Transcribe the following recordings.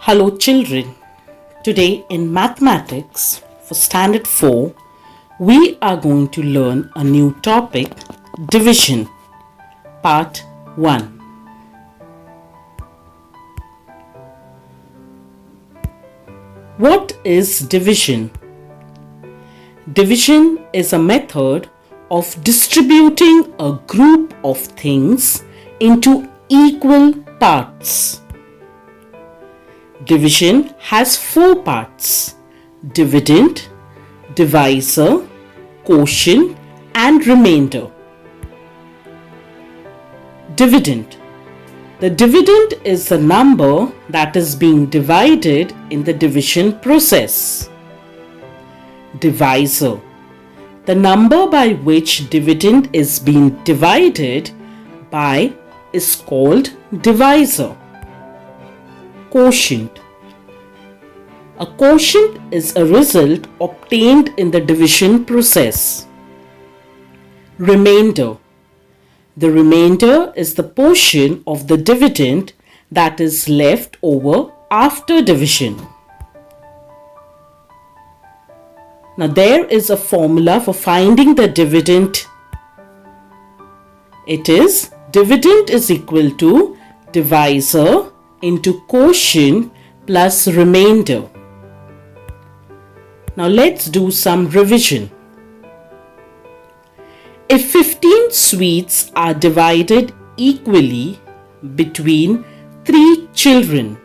Hello children, today in mathematics for standard 4 we are going to learn a new topic, division, part 1. What is division? Division is a method of distributing a group of things into equal parts. Division has 4 parts: dividend, divisor, quotient and remainder. Dividend. The dividend is the number that is being divided in the division process. Divisor. The number by which dividend is being divided by is called divisor. Quotient. A quotient is a result obtained in the division process. Remainder. The remainder is the portion of the dividend that is left over after division. Now there is a formula for finding the dividend. It is dividend is equal to divisor into quotient plus remainder. Now let's do some revision. If 15 sweets are divided equally between 3 children,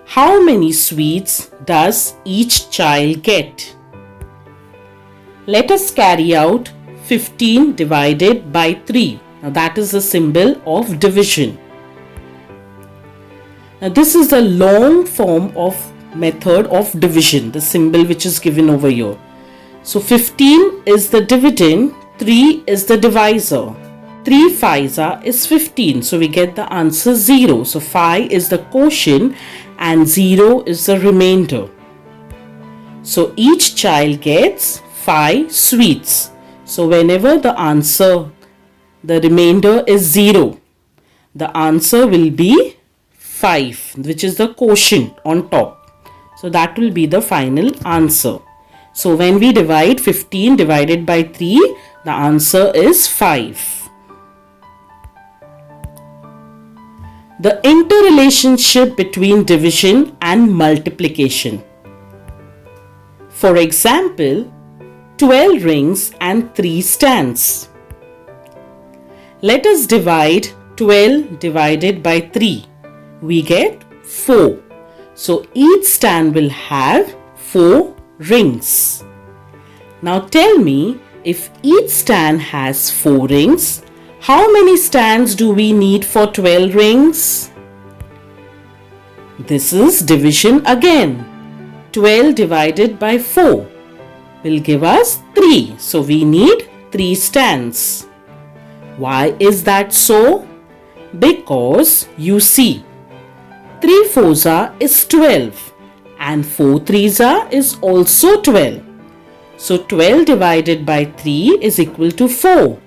how many sweets does each child get? Let us carry out 15 divided by 3. Now that is the symbol of division. Now this is the long form of method of division, the symbol which is given over here. So 15 is the dividend, 3 is the divisor. 3 5s is 15, so we get the answer 0. So 5 is the quotient and 0 is the remainder. So each child gets 5 sweets. So whenever the remainder is 0, the answer will be 5, which is the quotient on top. So that will be the final answer. So when we divide 15 divided by 3, the answer is 5. The interrelationship between division and multiplication. For example, 12 rings and 3 stands. Let us divide 12 divided by 3. We get 4. So each stand will have 4 rings. Now tell me, if each stand has 4 rings, how many stands do we need for 12 rings? This is division again. 12 divided by 4 will give us 3. So we need 3 stands. Why is that so? Because you see, 3 4s is 12 and 4 3s is also 12. So 12 divided by 3 is equal to 4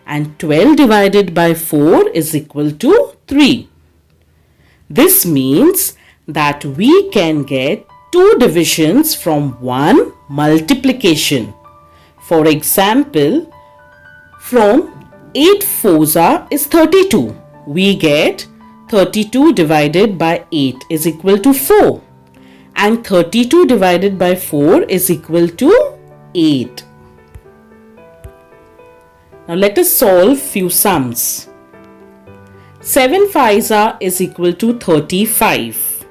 and 12 divided by 4 is equal to 3. This means that we can get 2 divisions from one multiplication. For example, from 8 4s is 32. We get 32 divided by 8 is equal to 4 and 32 divided by 4 is equal to 8. Now let us solve few sums. 7 5s is equal to 35.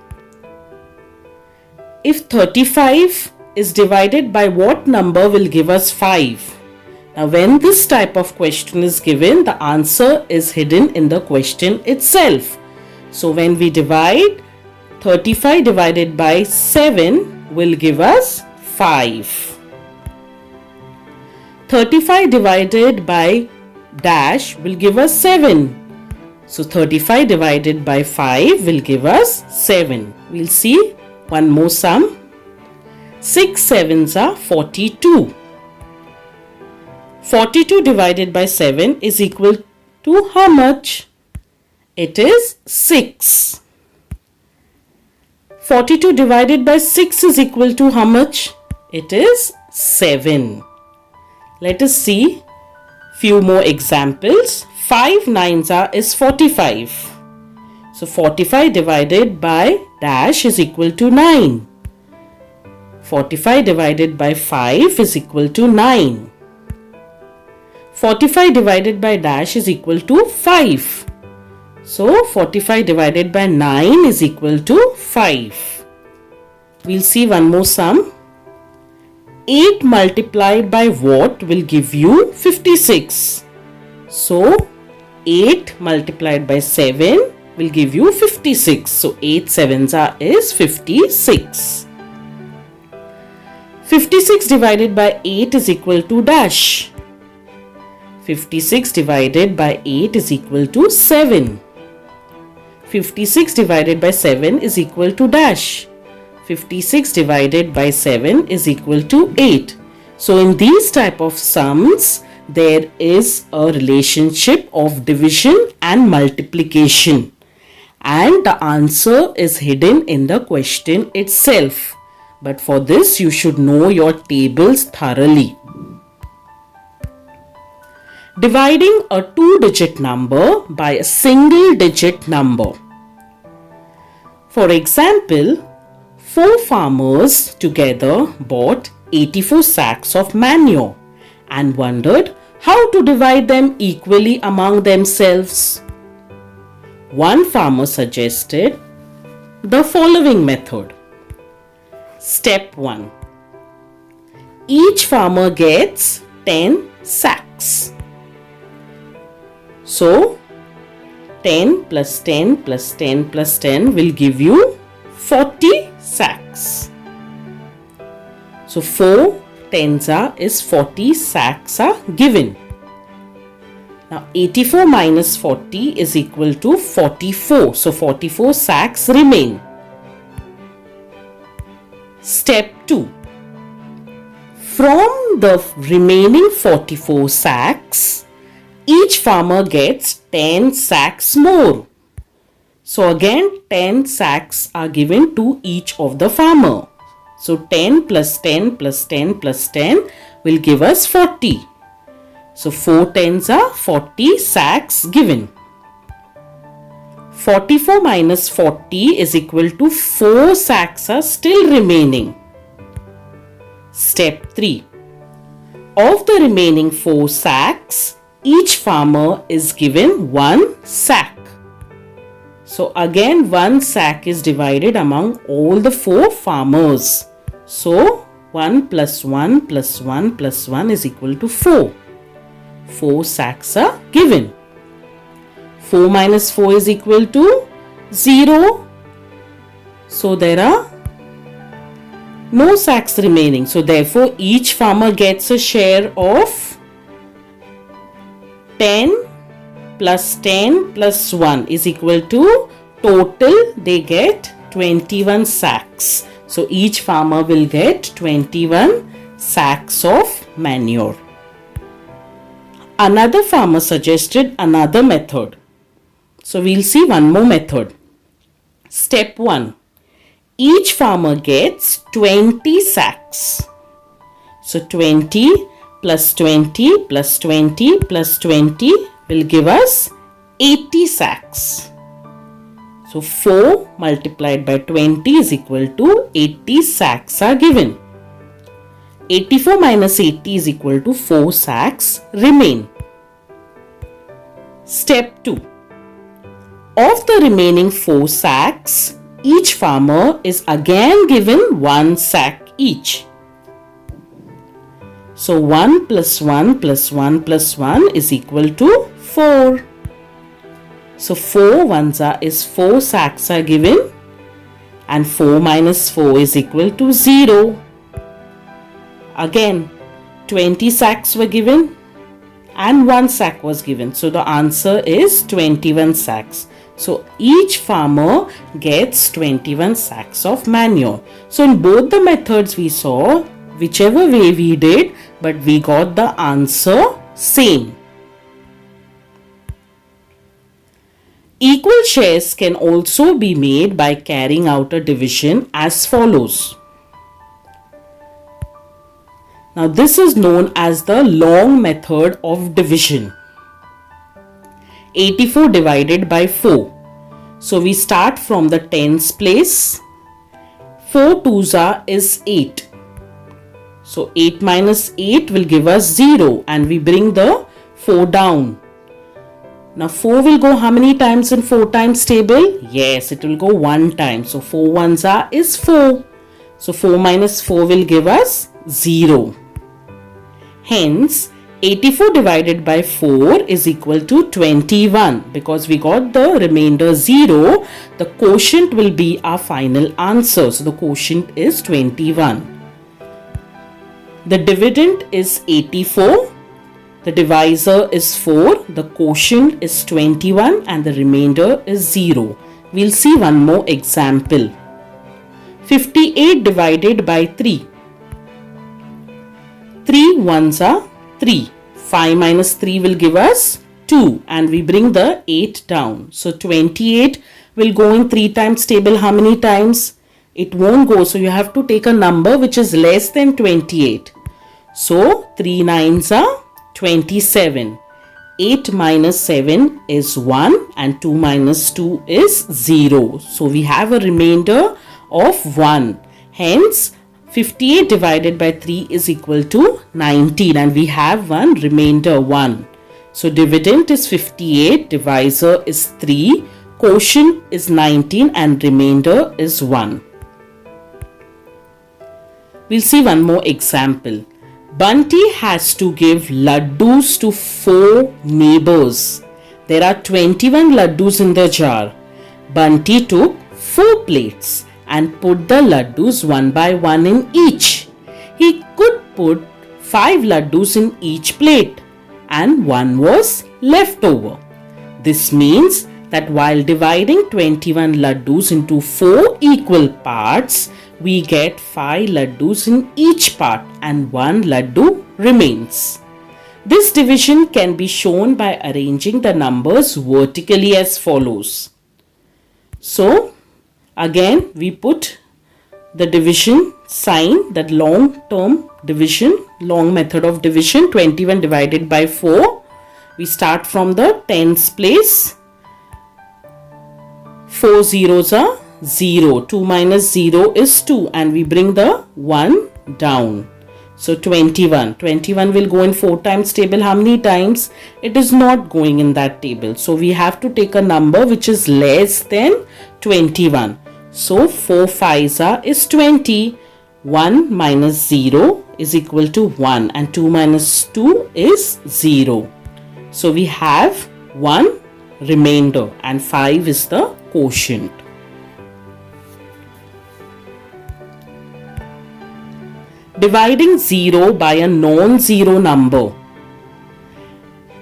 If 35 is divided by what number will give us 5? Now when this type of question is given, the answer is hidden in the question itself. So when we divide, 35 divided by 7 will give us 5. 35 divided by dash will give us 7. So 35 divided by 5 will give us 7. We'll see one more sum. 6 7s are 42. 42 divided by 7 is equal to how much? It is 6. 42 divided by 6 is equal to how much? It is 7. Let us see few more examples. 5 nines is 45. So 45 divided by dash is equal to 9. 45 divided by 5 is equal to 9. 45 divided by dash is equal to 5. So 45 divided by 9 is equal to 5. We'll see one more sum. 8 multiplied by what will give you 56? So 8 multiplied by 7 will give you 56. So 8 sevens is 56. 56 divided by 8 is equal to dash. 56 divided by 8 is equal to 7. 56 divided by 7 is equal to dash. 56 divided by 7 is equal to 8. So in these type of sums, there is a relationship of division and multiplication. And the answer is hidden in the question itself. But for this, you should know your tables thoroughly. Dividing a two-digit number by a single-digit number. For example, 4 farmers together bought 84 sacks of manure and wondered how to divide them equally among themselves. One farmer suggested the following method. Step 1. Each farmer gets 10 sacks. So, 10 plus 10 plus 10 plus 10 will give you 40 sacks. So 4 tens is 40 sacks are given. Now 84 minus 40 is equal to 44. So 44 sacks remain. Step 2. From the remaining 44 sacks, each farmer gets 10 sacks more. So again 10 sacks are given to each of the farmer. So 10 plus 10 plus 10 plus 10 will give us 40. So 4 tens are 40 sacks given. 44 minus 40 is equal to 4 sacks are still remaining. Step 3. Of the remaining 4 sacks, each farmer is given 1 sack. So again 1 sack is divided among all the 4 farmers. So 1 plus 1 plus 1 plus 1 is equal to 4. 4 sacks are given. 4 minus 4 is equal to 0. So there are no sacks remaining. So therefore each farmer gets a share of 10 plus 10 plus 1 is equal to total they get 21 sacks. So each farmer will get 21 sacks of manure. Another farmer suggested another method. So we'll see one more method. Step 1. Each farmer gets 20 sacks. So 20 plus 20 plus 20 plus 20 will give us 80 sacks. So 4 multiplied by 20 is equal to 80 sacks are given. 84 minus 80 is equal to 4 sacks remain. Step 2. Of the remaining 4 sacks, each farmer is again given 1 sack each. So 1 plus 1 plus 1 plus 1 is equal to 4. So 4 ones is 4 sacks are given and 4 minus 4 is equal to 0. Again 20 sacks were given and 1 sack was given. So the answer is 21 sacks. So each farmer gets 21 sacks of manure. So in both the methods we saw, whichever way we did, but we got the answer same. Equal shares can also be made by carrying out a division as follows. Now this is known as the long method of division. 84 divided by 4. So we start from the tens place. 4 twos is 8. So 8 minus 8 will give us 0 and we bring the 4 down. Now 4 will go how many times in 4 times table? Yes, it will go 1 time. So 4 ones is 4. So 4 minus 4 will give us 0. Hence 84 divided by 4 is equal to 21. Because we got the remainder 0, the quotient will be our final answer. So the quotient is 21. The dividend is 84. The divisor is 4, the quotient is 21 and the remainder is 0. We'll see one more example. 58 divided by 3. 3 ones are 3. 5 minus 3 will give us 2 and we bring the 8 down. So 28 will go in 3 times table how many times? It won't go, so you have to take a number which is less than 28. So 3 nines are 27. 8 minus 7 is 1 and 2 minus 2 is 0. So we have a remainder of 1. Hence 58 divided by 3 is equal to 19 and we have one remainder 1. So dividend is 58, divisor is 3, quotient is 19 and remainder is 1. We'll see one more example. Bunty has to give laddus to 4 neighbors. There are 21 laddus in the jar. Bunty took 4 plates and put the laddus one by one in each. He could put 5 laddus in each plate and one was left over. This means that while dividing 21 laddus into 4 equal parts, we get 5 laddus in each part and 1 laddu remains. This division can be shown by arranging the numbers vertically as follows. So again we put the division sign, that long term division, long method of division. 21 divided by 4. We start from the tens place. 4 zeros are 0. 2 minus 0 is 2 and we bring the 1 down. So 21. 21 will go in 4 times table how many times? It is not going in that table. So we have to take a number which is less than 21. So 4 fives is 20. 1 minus 0 is equal to 1 and 2 minus 2 is 0. So we have 1 remainder and 5 is the quotient. Dividing 0 by a non-zero number.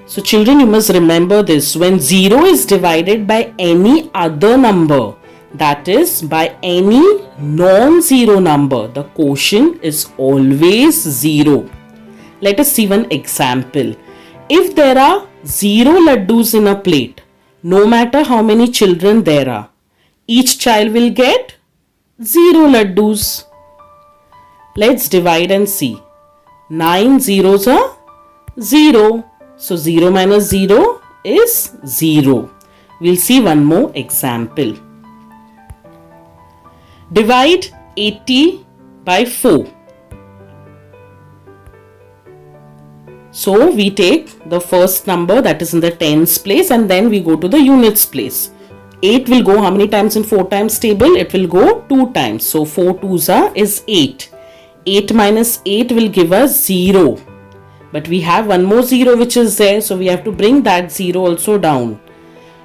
So children, you must remember this. When 0 is divided by any other number, that is by any non-zero number, the quotient is always 0. Let us see one example. If there are 0 laddus in a plate, no matter how many children there are, each child will get 0 laddus. Let's divide and see. 9 zeros are 0. So 0 minus 0 is 0. We'll see one more example. Divide 80 by 4. So we take the first number that is in the tens place and then we go to the units place. 8 will go how many times in 4 times table? It will go 2 times. So 4 twos is 8. 8 minus 8 will give us 0. But we have one more 0 which is there. So we have to bring that 0 also down.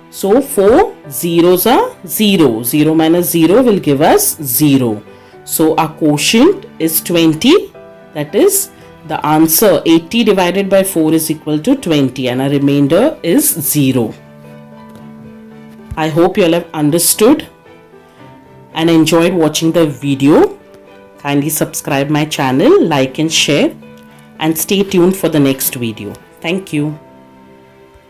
So 4 zeros are 0. 0 minus 0 will give us 0. So our quotient is 20. That is the answer. 80 divided by 4 is equal to 20 and our remainder is 0. I hope you all have understood and enjoyed watching the video. Kindly subscribe my channel, like and share, and stay tuned for the next video. Thank you.